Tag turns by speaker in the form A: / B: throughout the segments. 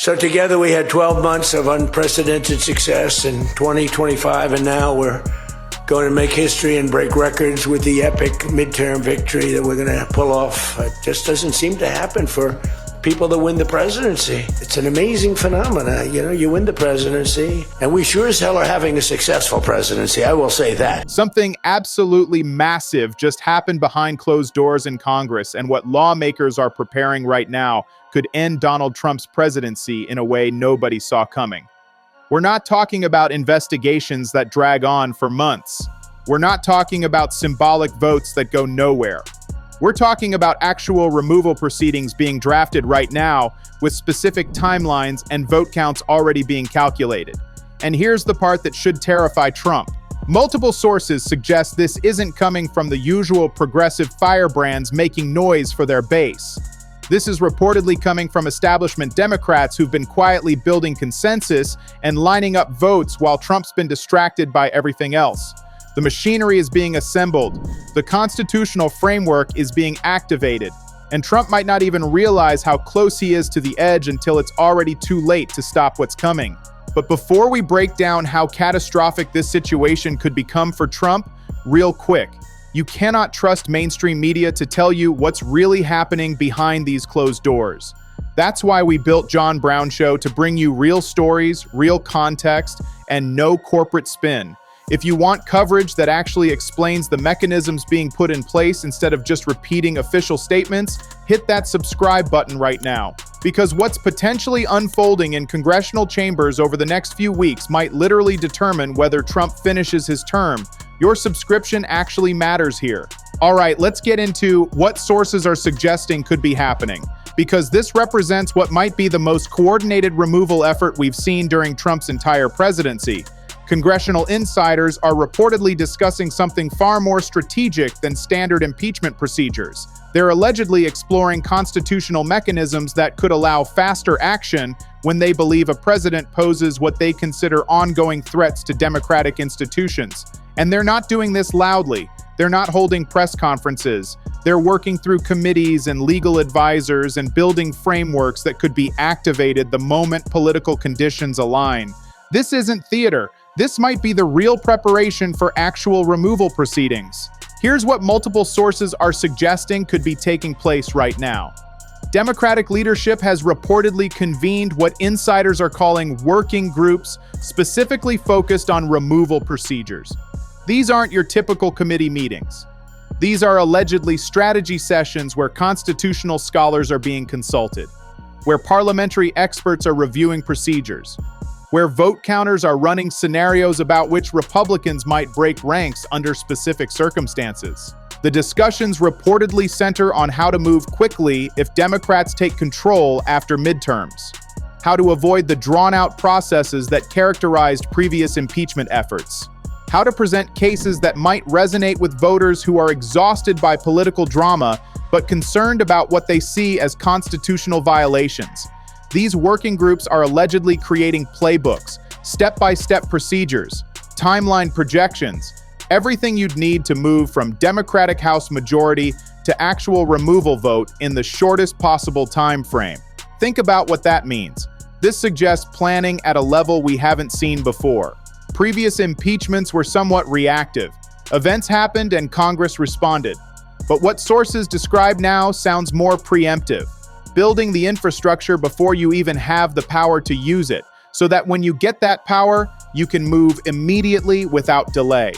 A: So together we had 12 months of unprecedented success in 2025, and now we're going to make history and break records with the epic midterm victory that we're going to pull off. It just doesn't seem to happen for people that win the presidency. It's an amazing phenomena. You win the presidency, and we sure as hell are having a successful presidency, I will say that.
B: Something absolutely massive just happened behind closed doors in Congress, and what lawmakers are preparing right now could end Donald Trump's presidency in a way nobody saw coming. We're not talking about investigations that drag on for months. We're not talking about symbolic votes that go nowhere. We're talking about actual removal proceedings being drafted right now with specific timelines and vote counts already being calculated. And here's the part that should terrify Trump. Multiple sources suggest this isn't coming from the usual progressive firebrands making noise for their base. This is reportedly coming from establishment Democrats who've been quietly building consensus and lining up votes while Trump's been distracted by everything else. The machinery is being assembled, the constitutional framework is being activated, and Trump might not even realize how close he is to the edge until it's already too late to stop what's coming. But before we break down how catastrophic this situation could become for Trump, real quick, you cannot trust mainstream media to tell you what's really happening behind these closed doors. That's why we built John Brown Show, to bring you real stories, real context, and no corporate spin. If you want coverage that actually explains the mechanisms being put in place instead of just repeating official statements, hit that subscribe button right now. Because what's potentially unfolding in congressional chambers over the next few weeks might literally determine whether Trump finishes his term. Your subscription actually matters here. All right, let's get into what sources are suggesting could be happening, because this represents what might be the most coordinated removal effort we've seen during Trump's entire presidency. Congressional insiders are reportedly discussing something far more strategic than standard impeachment procedures. They're allegedly exploring constitutional mechanisms that could allow faster action when they believe a president poses what they consider ongoing threats to democratic institutions. And they're not doing this loudly. They're not holding press conferences. They're working through committees and legal advisors and building frameworks that could be activated the moment political conditions align. This isn't theater. This might be the real preparation for actual removal proceedings. Here's what multiple sources are suggesting could be taking place right now. Democratic leadership has reportedly convened what insiders are calling working groups specifically focused on removal procedures. These aren't your typical committee meetings. These are allegedly strategy sessions where constitutional scholars are being consulted, where parliamentary experts are reviewing procedures, where vote counters are running scenarios about which Republicans might break ranks under specific circumstances. The discussions reportedly center on how to move quickly if Democrats take control after midterms, how to avoid the drawn-out processes that characterized previous impeachment efforts, how to present cases that might resonate with voters who are exhausted by political drama but concerned about what they see as constitutional violations. These working groups are allegedly creating playbooks, step-by-step procedures, timeline projections, everything you'd need to move from Democratic House majority to actual removal vote in the shortest possible time frame. Think about what that means. This suggests planning at a level we haven't seen before. Previous impeachments were somewhat reactive. Events happened and Congress responded. But what sources describe now sounds more preemptive, building the infrastructure before you even have the power to use it, so that when you get that power, you can move immediately without delay.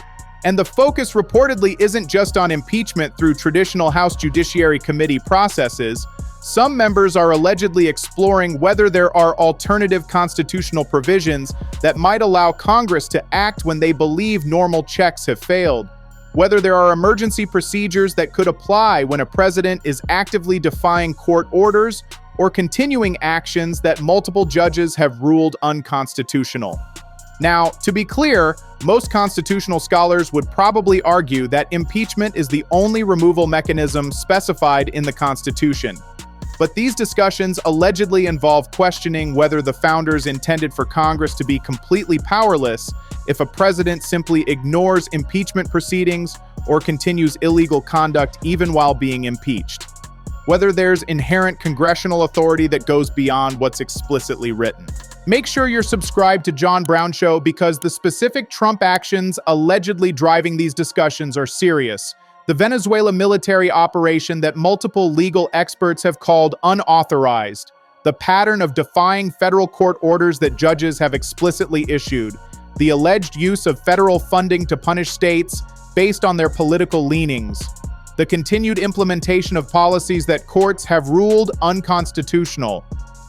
B: And the focus reportedly isn't just on impeachment through traditional House Judiciary Committee processes. Some members are allegedly exploring whether there are alternative constitutional provisions that might allow Congress to act when they believe normal checks have failed. Whether there are emergency procedures that could apply when a president is actively defying court orders or continuing actions that multiple judges have ruled unconstitutional. Now, to be clear, most constitutional scholars would probably argue that impeachment is the only removal mechanism specified in the Constitution. But these discussions allegedly involve questioning whether the founders intended for Congress to be completely powerless if a president simply ignores impeachment proceedings or continues illegal conduct even while being impeached. whether there's inherent congressional authority that goes beyond what's explicitly written. Make sure you're subscribed to John Brown Show because the specific Trump actions allegedly driving these discussions are serious. The Venezuela military operation that multiple legal experts have called unauthorized, the pattern of defying federal court orders that judges have explicitly issued, the alleged use of federal funding to punish states based on their political leanings, the continued implementation of policies that courts have ruled unconstitutional.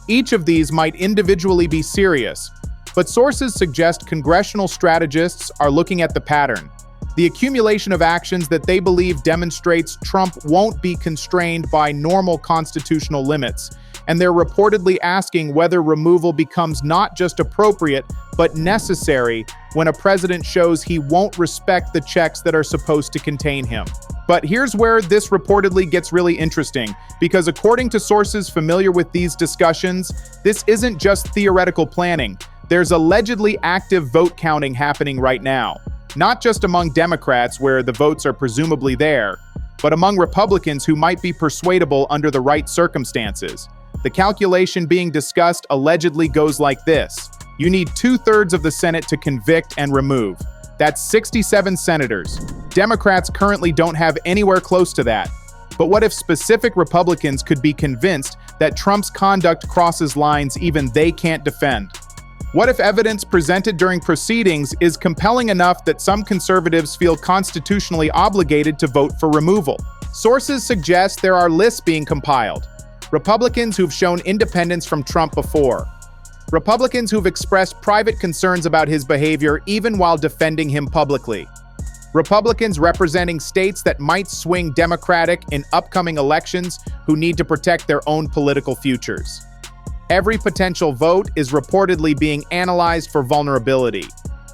B: Each of these might individually be serious, but sources suggest congressional strategists are looking at the pattern. The accumulation of actions that they believe demonstrates Trump won't be constrained by normal constitutional limits, and they're reportedly asking whether removal becomes not just appropriate, but necessary when a president shows he won't respect the checks that are supposed to contain him. But here's where this reportedly gets really interesting, because according to sources familiar with these discussions, this isn't just theoretical planning. There's allegedly active vote counting happening right now. Not just among Democrats, where the votes are presumably there, but among Republicans who might be persuadable under the right circumstances. The calculation being discussed allegedly goes like this. You need 2/3 of the Senate to convict and remove. That's 67 senators. Democrats currently don't have anywhere close to that. But what if specific Republicans could be convinced that Trump's conduct crosses lines even they can't defend? What if evidence presented during proceedings is compelling enough that some conservatives feel constitutionally obligated to vote for removal? Sources suggest there are lists being compiled. Republicans who've shown independence from Trump before. Republicans who've expressed private concerns about his behavior even while defending him publicly. Republicans representing states that might swing Democratic in upcoming elections who need to protect their own political futures. Every potential vote is reportedly being analyzed for vulnerability.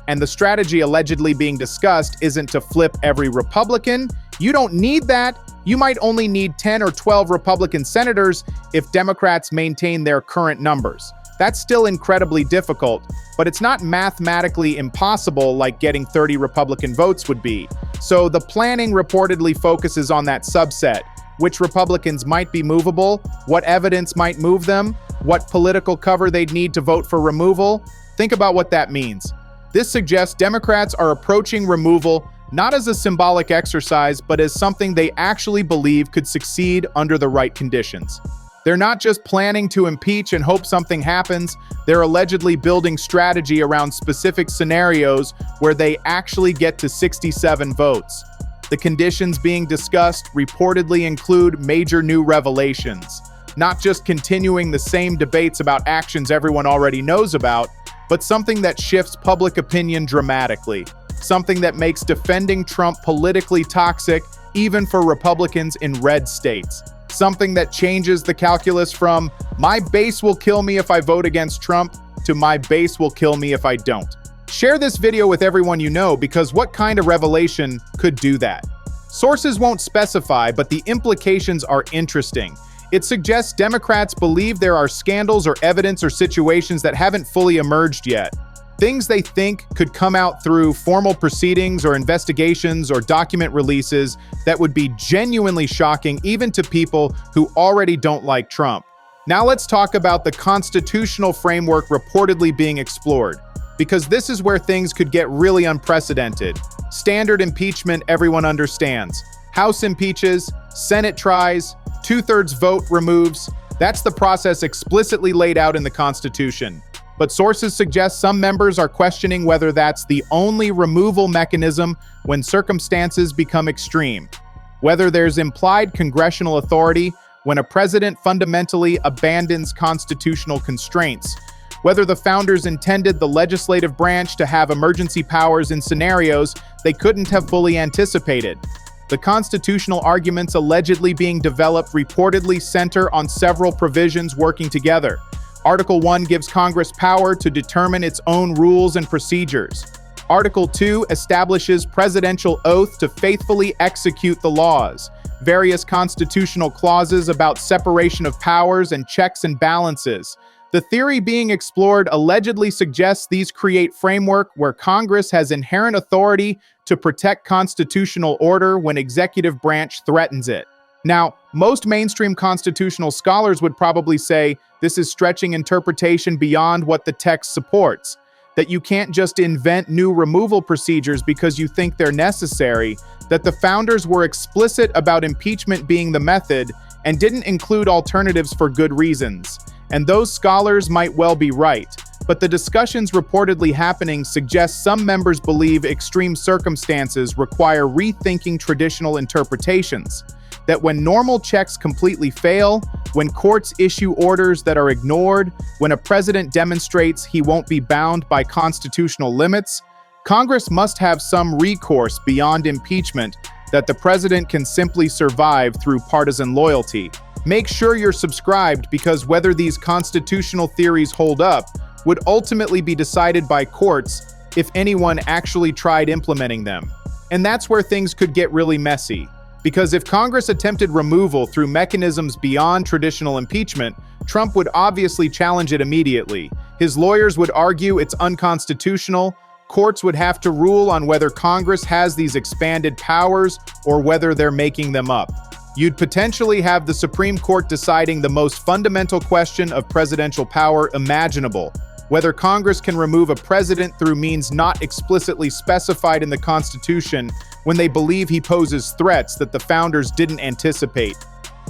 B: And the strategy allegedly being discussed isn't to flip every Republican. You don't need that. You might only need 10 or 12 Republican senators if Democrats maintain their current numbers. That's still incredibly difficult, but it's not mathematically impossible like getting 30 Republican votes would be. So the planning reportedly focuses on that subset, which Republicans might be movable, what evidence might move them, what political cover they'd need to vote for removal. Think about what that means. This suggests Democrats are approaching removal not as a symbolic exercise, but as something they actually believe could succeed under the right conditions. They're not just planning to impeach and hope something happens, they're allegedly building strategy around specific scenarios where they actually get to 67 votes. The conditions being discussed reportedly include major new revelations, not just continuing the same debates about actions everyone already knows about, but something that shifts public opinion dramatically, something that makes defending Trump politically toxic even for Republicans in red states. Something that changes the calculus from my base will kill me if I vote against Trump to my base will kill me if I don't. Share this video with everyone you know, because what kind of revelation could do that? Sources won't specify, but the implications are interesting. It suggests Democrats believe there are scandals or evidence or situations that haven't fully emerged yet. Things they think could come out through formal proceedings or investigations or document releases that would be genuinely shocking even to people who already don't like Trump. Now let's talk about the constitutional framework reportedly being explored, because this is where things could get really unprecedented. Standard impeachment everyone understands. House impeaches, Senate tries, 2/3 vote removes. That's the process explicitly laid out in the Constitution. But sources suggest some members are questioning whether that's the only removal mechanism when circumstances become extreme. Whether there's implied congressional authority when a president fundamentally abandons constitutional constraints. Whether the founders intended the legislative branch to have emergency powers in scenarios they couldn't have fully anticipated. The constitutional arguments allegedly being developed reportedly center on several provisions working together. Article 1 gives Congress power to determine its own rules and procedures. Article 2 establishes presidential oath to faithfully execute the laws. Various constitutional clauses about separation of powers and checks and balances. The theory being explored allegedly suggests these create framework where Congress has inherent authority to protect constitutional order when executive branch threatens it. Now, most mainstream constitutional scholars would probably say this is stretching interpretation beyond what the text supports, that you can't just invent new removal procedures because you think they're necessary, that the founders were explicit about impeachment being the method and didn't include alternatives for good reasons. And those scholars might well be right, but the discussions reportedly happening suggest some members believe extreme circumstances require rethinking traditional interpretations, that when normal checks completely fail, when courts issue orders that are ignored, when a president demonstrates he won't be bound by constitutional limits, Congress must have some recourse beyond impeachment that the president can simply survive through partisan loyalty. Make sure you're subscribed, because whether these constitutional theories hold up would ultimately be decided by courts if anyone actually tried implementing them. And that's where things could get really messy. Because if Congress attempted removal through mechanisms beyond traditional impeachment, Trump would obviously challenge it immediately. His lawyers would argue it's unconstitutional. Courts would have to rule on whether Congress has these expanded powers or whether they're making them up. You'd potentially have the Supreme Court deciding the most fundamental question of presidential power imaginable: whether Congress can remove a president through means not explicitly specified in the Constitution when they believe he poses threats that the founders didn't anticipate.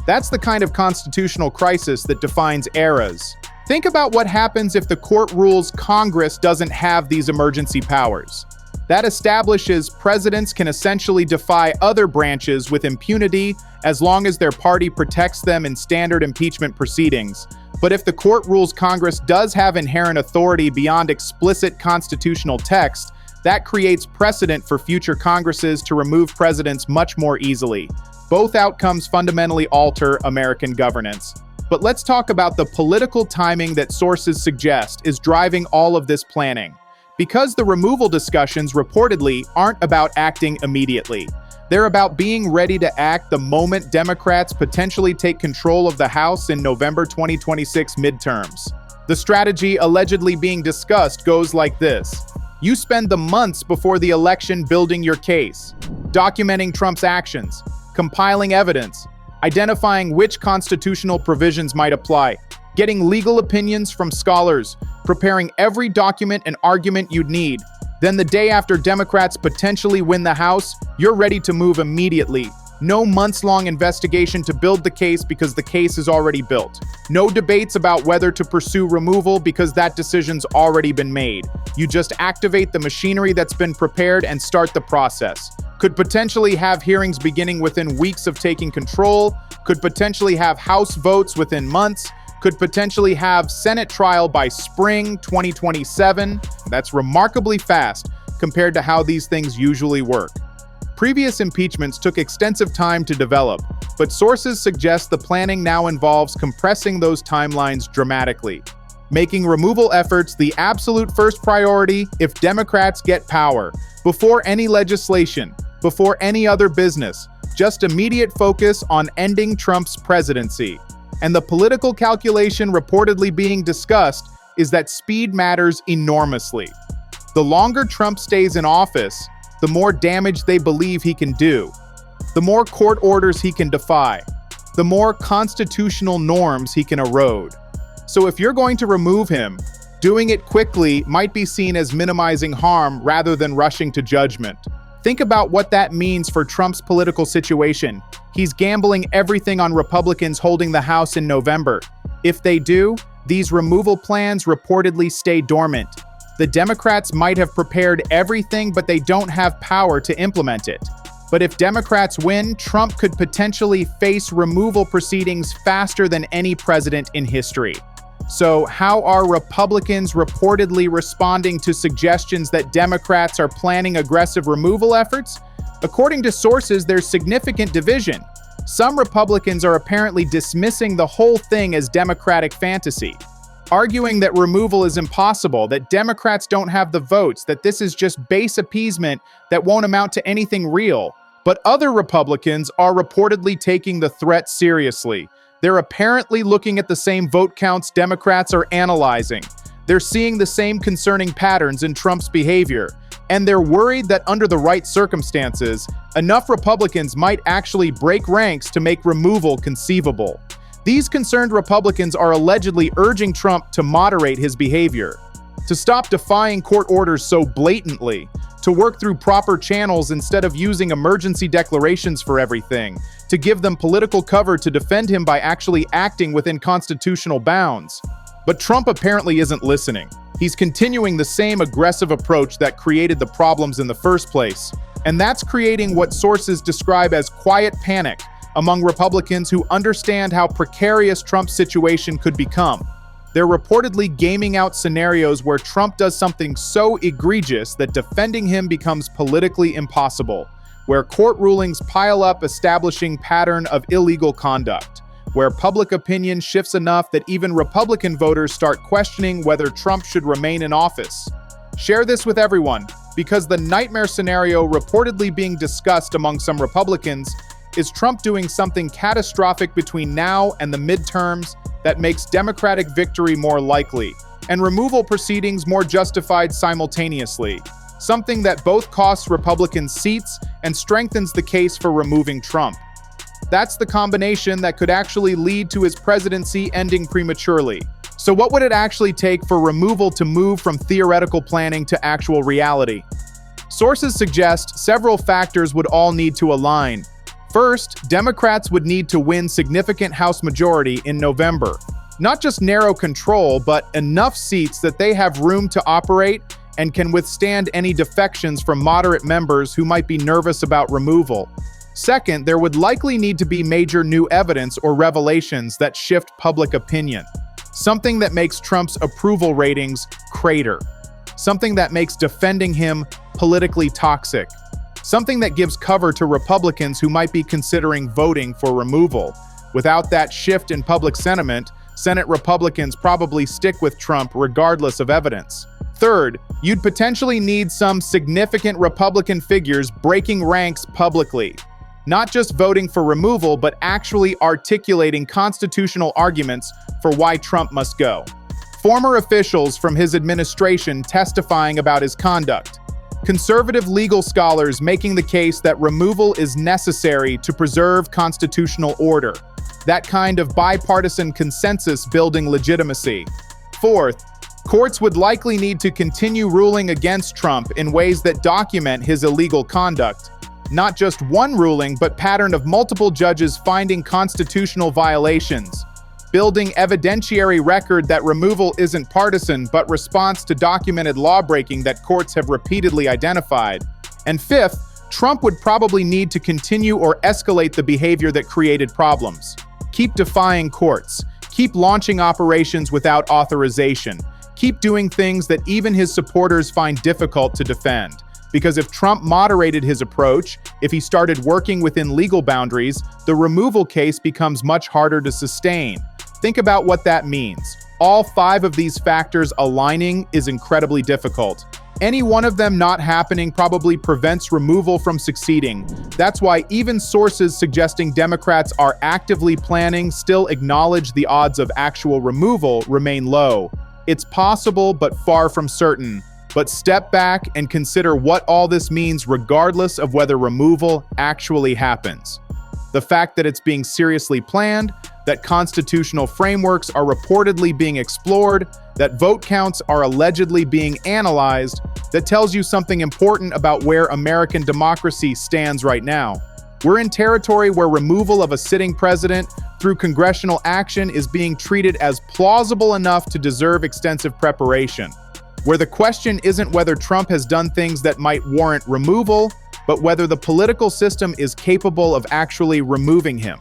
B: That's the kind of constitutional crisis that defines eras. Think about what happens if the court rules Congress doesn't have these emergency powers. That establishes presidents can essentially defy other branches with impunity as long as their party protects them in standard impeachment proceedings. But if the court rules Congress does have inherent authority beyond explicit constitutional text, that creates precedent for future Congresses to remove presidents much more easily. Both outcomes fundamentally alter American governance. But let's talk about the political timing that sources suggest is driving all of this planning. Because the removal discussions reportedly aren't about acting immediately. They're about being ready to act the moment Democrats potentially take control of the House in November 2026 midterms. The strategy allegedly being discussed goes like this. You spend the months before the election building your case, documenting Trump's actions, compiling evidence, identifying which constitutional provisions might apply, getting legal opinions from scholars, preparing every document and argument you'd need. Then the day after Democrats potentially win the House, you're ready to move immediately. No months-long investigation to build the case because the case is already built. No debates about whether to pursue removal because that decision's already been made. You just activate the machinery that's been prepared and start the process. Could potentially have hearings beginning within weeks of taking control, could potentially have House votes within months, could potentially have Senate trial by spring 2027. That's remarkably fast compared to how these things usually work. Previous impeachments took extensive time to develop, but sources suggest the planning now involves compressing those timelines dramatically, making removal efforts the absolute first priority if Democrats get power, before any legislation, before any other business, just immediate focus on ending Trump's presidency. And the political calculation reportedly being discussed is that speed matters enormously. The longer Trump stays in office, the more damage they believe he can do, the more court orders he can defy, the more constitutional norms he can erode. So if you're going to remove him, doing it quickly might be seen as minimizing harm rather than rushing to judgment. Think about what that means for Trump's political situation. He's gambling everything on Republicans holding the House in November. If they do, these removal plans reportedly stay dormant. The Democrats might have prepared everything, but they don't have power to implement it. But if Democrats win, Trump could potentially face removal proceedings faster than any president in history. So how are Republicans reportedly responding to suggestions that Democrats are planning aggressive removal efforts? According to sources, there's significant division. Some Republicans are apparently dismissing the whole thing as Democratic fantasy, arguing that removal is impossible, that Democrats don't have the votes, that this is just base appeasement that won't amount to anything real. But other Republicans are reportedly taking the threat seriously. They're apparently looking at the same vote counts Democrats are analyzing. They're seeing the same concerning patterns in Trump's behavior. And they're worried that under the right circumstances, enough Republicans might actually break ranks to make removal conceivable. These concerned Republicans are allegedly urging Trump to moderate his behavior, to stop defying court orders so blatantly, to work through proper channels instead of using emergency declarations for everything, to give them political cover to defend him by actually acting within constitutional bounds. But Trump apparently isn't listening. He's continuing the same aggressive approach that created the problems in the first place, and that's creating what sources describe as quiet panic among Republicans who understand how precarious Trump's situation could become. They're reportedly gaming out scenarios where Trump does something so egregious that defending him becomes politically impossible, where court rulings pile up establishing pattern of illegal conduct, where public opinion shifts enough that even Republican voters start questioning whether Trump should remain in office. Share this with everyone, because the nightmare scenario reportedly being discussed among some Republicans is Trump doing something catastrophic between now and the midterms that makes Democratic victory more likely, and removal proceedings more justified simultaneously, something that both costs Republicans seats and strengthens the case for removing Trump. That's the combination that could actually lead to his presidency ending prematurely. So what would it actually take for removal to move from theoretical planning to actual reality? Sources suggest several factors would all need to align. First, Democrats would need to win significant House majority in November. Not just narrow control, but enough seats that they have room to operate and can withstand any defections from moderate members who might be nervous about removal. Second, there would likely need to be major new evidence or revelations that shift public opinion. Something that makes Trump's approval ratings crater. Something that makes defending him politically toxic. Something that gives cover to Republicans who might be considering voting for removal. Without that shift in public sentiment, Senate Republicans probably stick with Trump regardless of evidence. Third, you'd potentially need some significant Republican figures breaking ranks publicly. Not just voting for removal, but actually articulating constitutional arguments for why Trump must go. Former officials from his administration testifying about his conduct. Conservative legal scholars making the case that removal is necessary to preserve constitutional order. That kind of bipartisan consensus building legitimacy. Fourth, courts would likely need to continue ruling against Trump in ways that document his illegal conduct. Not just one ruling, but pattern of multiple judges finding constitutional violations. Building evidentiary record that removal isn't partisan, but response to documented lawbreaking that courts have repeatedly identified. And fifth, Trump would probably need to continue or escalate the behavior that created problems. Keep defying courts. Keep launching operations without authorization. Keep doing things that even his supporters find difficult to defend. Because if Trump moderated his approach, if he started working within legal boundaries, the removal case becomes much harder to sustain. Think about what that means. All 5 of these factors aligning is incredibly difficult. Any one of them not happening probably prevents removal from succeeding. That's why even sources suggesting Democrats are actively planning still acknowledge the odds of actual removal remain low. It's possible, but far from certain. But step back and consider what all this means regardless of whether removal actually happens. The fact that it's being seriously planned, that constitutional frameworks are reportedly being explored, that vote counts are allegedly being analyzed, that tells you something important about where American democracy stands right now. We're in territory where removal of a sitting president through congressional action is being treated as plausible enough to deserve extensive preparation, where the question isn't whether Trump has done things that might warrant removal, but whether the political system is capable of actually removing him,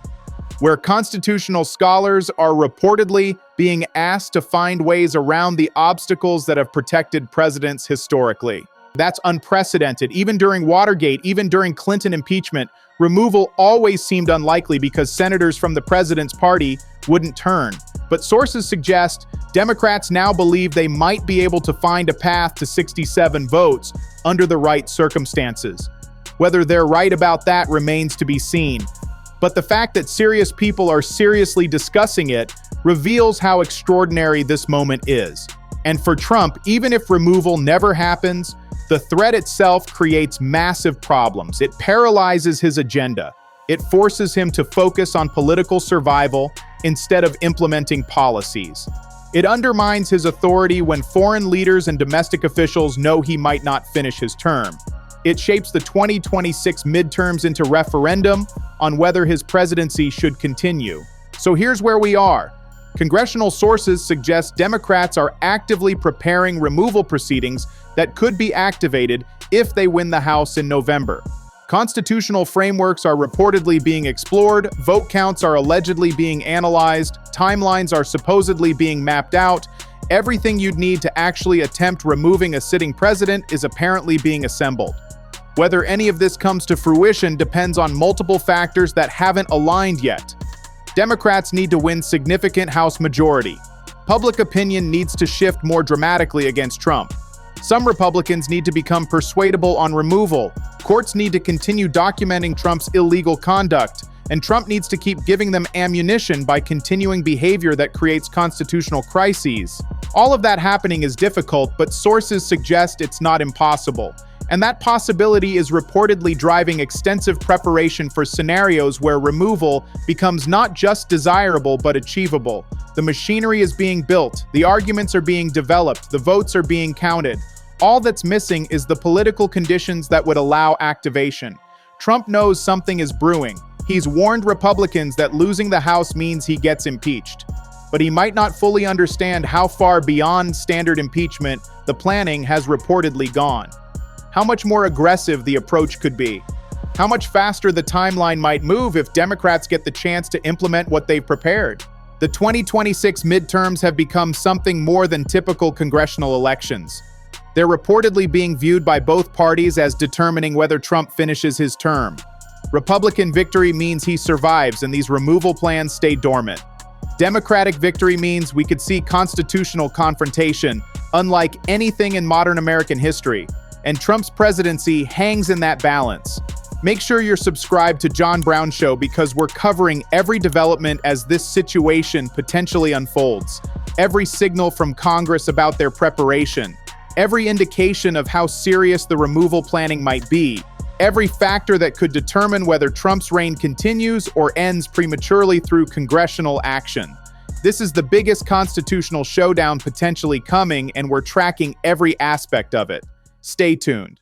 B: where constitutional scholars are reportedly being asked to find ways around the obstacles that have protected presidents historically. That's unprecedented. Even during Watergate, even during Clinton impeachment, removal always seemed unlikely because senators from the president's party wouldn't turn. But sources suggest Democrats now believe they might be able to find a path to 67 votes under the right circumstances. Whether they're right about that remains to be seen. But the fact that serious people are seriously discussing it reveals how extraordinary this moment is. And for Trump, even if removal never happens, The threat itself creates massive problems. It paralyzes his agenda. It forces him to focus on political survival instead of implementing policies. It undermines his authority when foreign leaders and domestic officials know he might not finish his term. It shapes the 2026 midterms into referendum on whether his presidency should continue. So here's where we are. Congressional sources suggest Democrats are actively preparing removal proceedings that could be activated if they win the House in November. Constitutional frameworks are reportedly being explored, vote counts are allegedly being analyzed, timelines are supposedly being mapped out. Everything you'd need to actually attempt removing a sitting president is apparently being assembled. Whether any of this comes to fruition depends on multiple factors that haven't aligned yet. Democrats need to win significant House majority. Public opinion needs to shift more dramatically against Trump. Some Republicans need to become persuadable on removal. Courts need to continue documenting Trump's illegal conduct, and Trump needs to keep giving them ammunition by continuing behavior that creates constitutional crises. All of that happening is difficult, but sources suggest it's not impossible. And that possibility is reportedly driving extensive preparation for scenarios where removal becomes not just desirable but achievable. The machinery is being built, the arguments are being developed, the votes are being counted. All that's missing is the political conditions that would allow activation. Trump knows something is brewing. He's warned Republicans that losing the House means he gets impeached. But he might not fully understand how far beyond standard impeachment the planning has reportedly gone. How much more aggressive the approach could be. How much faster the timeline might move if Democrats get the chance to implement what they've prepared. The 2026 midterms have become something more than typical congressional elections. They're reportedly being viewed by both parties as determining whether Trump finishes his term. Republican victory means he survives and these removal plans stay dormant. Democratic victory means we could see constitutional confrontation, unlike anything in modern American history. And Trump's presidency hangs in that balance. Make sure you're subscribed to John Brown Show because we're covering every development as this situation potentially unfolds. Every signal from Congress about their preparation. Every indication of how serious the removal planning might be. Every factor that could determine whether Trump's reign continues or ends prematurely through congressional action. This is the biggest constitutional showdown potentially coming, and we're tracking every aspect of it. Stay tuned.